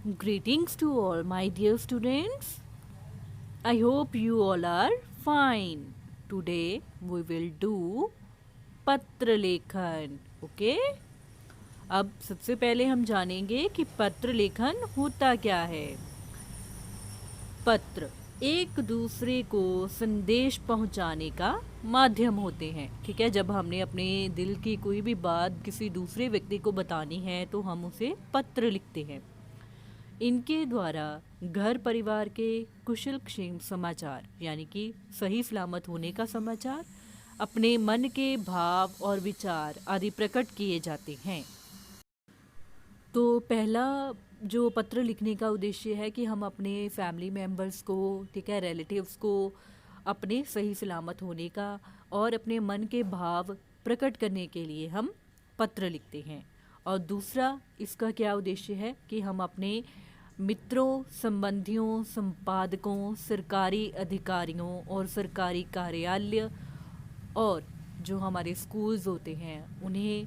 Greetings to all my dear students. I hope you all are fine. Today we will do पत्र लेखन. Okay अब सबसे पहले हम जानेंगे कि पत्र लेखन होता क्या है. पत्र एक दूसरे को संदेश पहुंचाने का माध्यम होते हैं. ठीक है, जब हमने अपने दिल की कोई भी बात किसी दूसरे व्यक्ति को बतानी है तो हम उसे पत्र लिखते हैं. इनके द्वारा घर परिवार के कुशल क्षेम समाचार यानी कि सही सलामत होने का समाचार, अपने मन के भाव और विचार आदि प्रकट किए जाते हैं. तो पहला जो पत्र लिखने का उद्देश्य है कि हम अपने फैमिली मेम्बर्स को, ठीक है, रिलेटिव्स को अपने सही सलामत होने का और अपने मन के भाव प्रकट करने के लिए हम पत्र लिखते हैं. और दूसरा इसका क्या उद्देश्य है कि हम अपने मित्रों, संबंधियों, संपादकों, सरकारी अधिकारियों और सरकारी कार्यालय और जो हमारे स्कूल्स होते हैं उन्हें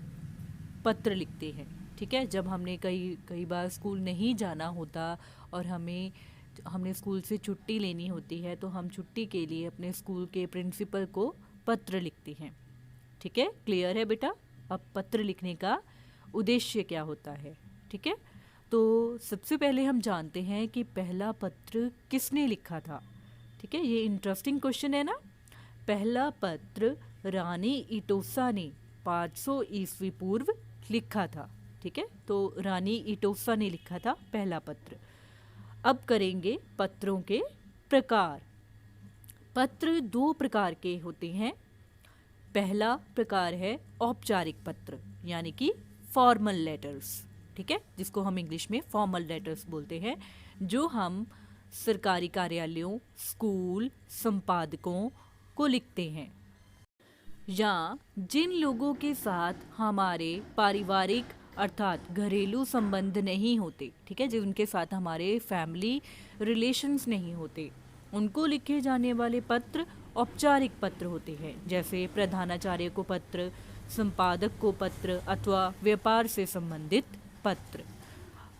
पत्र लिखते हैं. ठीक है, जब हमने कई बार स्कूल नहीं जाना होता और हमने स्कूल से छुट्टी लेनी होती है तो हम छुट्टी के लिए अपने स्कूल के प्रिंसिपल को पत्र लिखते हैं. ठीक है, क्लियर है बेटा? अब पत्र लिखने का उद्देश्य क्या होता है. ठीक है, तो सबसे पहले हम जानते हैं कि पहला पत्र किसने लिखा था. ठीक है, ये इंटरेस्टिंग क्वेश्चन है ना. पहला पत्र रानी इटोसा ने 500 ईस्वी पूर्व लिखा था. ठीक है, तो रानी इटोसा ने लिखा था पहला पत्र. अब करेंगे पत्रों के प्रकार. पत्र दो प्रकार के होते हैं. पहला प्रकार है औपचारिक पत्र यानी कि फॉर्मल लेटर्स. ठीक है, जिसको हम इंग्लिश में फॉर्मल लेटर्स बोलते हैं, जो हम सरकारी कार्यालयों, स्कूल, संपादकों को लिखते हैं या जिन लोगों के साथ हमारे पारिवारिक अर्थात घरेलू संबंध नहीं होते. ठीक है, जिनके साथ हमारे फैमिली रिलेशंस नहीं होते, उनको लिखे जाने वाले पत्र औपचारिक पत्र होते हैं. जैसे प्रधानाचार्य को पत्र, संपादक को पत्र अथवा व्यापार से संबंधित पत्र.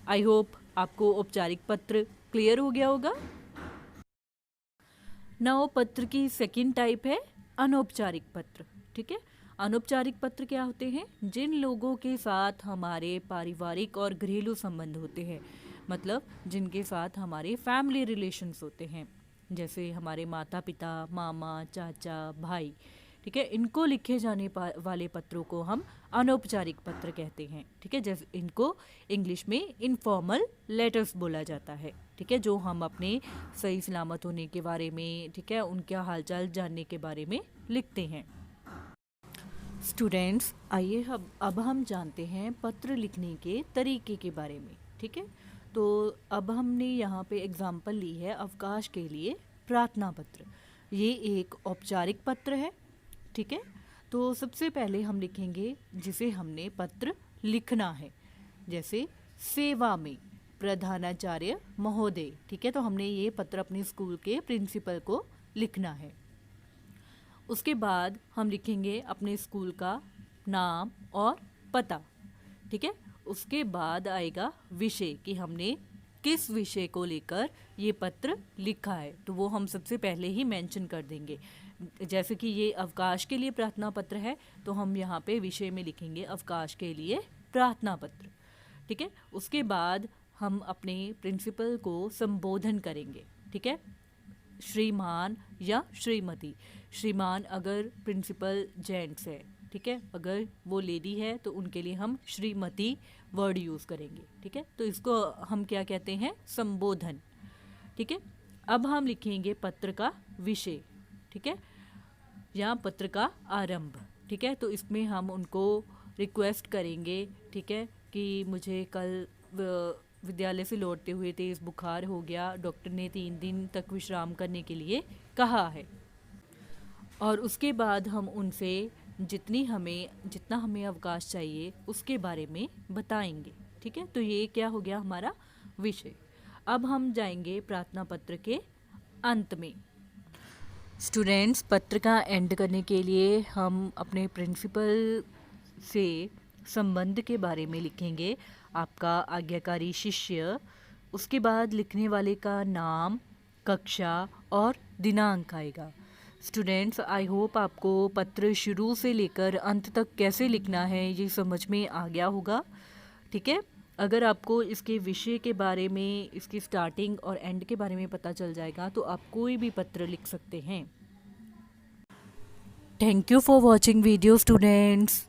आई होप आपको औपचारिक पत्र क्लियर हो गया होगा. नाउ पत्र की सेकंड टाइप है अनौपचारिक पत्र. ठीक है, अनौपचारिक पत्र क्या होते हैं? जिन लोगों के साथ हमारे पारिवारिक और घरेलू संबंध होते हैं, मतलब जिनके साथ हमारे फैमिली रिलेशंस होते हैं, जैसे हमारे माता पिता, मामा, चाचा, भाई. ठीक है, इनको लिखे जाने वाले पत्रों को हम अनौपचारिक पत्र कहते हैं. ठीक है, जैसे इनको इंग्लिश में इनफॉर्मल लेटर्स बोला जाता है. ठीक है, जो हम अपने सही सलामत होने के बारे में, ठीक है, उनका हालचाल जानने के बारे में लिखते हैं. स्टूडेंट्स, आइए अब हम जानते हैं पत्र लिखने के तरीके के बारे में. ठीक है, तो अब हमने यहाँ पे एग्जाम्पल ली है अवकाश के लिए प्रार्थना पत्र. ये एक औपचारिक पत्र है. ठीक है, तो सबसे पहले हम लिखेंगे जिसे हमने पत्र लिखना है. जैसे सेवा में प्रधानाचार्य महोदय. ठीक है, तो हमने ये पत्र अपने स्कूल के प्रिंसिपल को लिखना है. उसके बाद हम लिखेंगे अपने स्कूल का नाम और पता. ठीक है, उसके बाद आएगा विषय कि हमने किस विषय को लेकर ये पत्र लिखा है, तो वो हम सबसे पहले ही मेंशन कर देंगे. जैसे कि ये अवकाश के लिए प्रार्थना पत्र है तो हम यहाँ पे विषय में लिखेंगे अवकाश के लिए प्रार्थना पत्र. ठीक है, उसके बाद हम अपने प्रिंसिपल को संबोधन करेंगे. ठीक है, श्रीमान या श्रीमती. श्रीमान अगर प्रिंसिपल जेंट्स है, ठीक है, अगर वो लेडी है तो उनके लिए हम श्रीमती वर्ड यूज़ करेंगे. ठीक है, तो इसको हम क्या कहते हैं? संबोधन. ठीक है, अब हम लिखेंगे पत्र का विषय. ठीक है, या पत्र का आरंभ. ठीक है, तो इसमें हम उनको रिक्वेस्ट करेंगे, ठीक है, कि मुझे कल विद्यालय से लौटते हुए तेज़ बुखार हो गया, डॉक्टर ने 3 दिन तक विश्राम करने के लिए कहा है. और उसके बाद हम उनसे जितना हमें अवकाश चाहिए उसके बारे में बताएंगे. ठीक है, तो ये क्या हो गया हमारा विषय. अब हम जाएंगे प्रार्थना पत्र के अंत में. स्टूडेंट्स, पत्र का एंड करने के लिए हम अपने प्रिंसिपल से संबंध के बारे में लिखेंगे. आपका आज्ञाकारी शिष्य उसके बाद लिखने वाले का नाम, कक्षा और दिनांक आएगा। स्टूडेंट्स, आई होप आपको पत्र शुरू से लेकर अंत तक कैसे लिखना है ये समझ में आ गया होगा। ठीक है, अगर आपको इसके विषय के बारे में, इसकी स्टार्टिंग और एंड के बारे में पता चल जाएगा तो आप कोई भी पत्र लिख सकते हैं। Thank you for watching video students.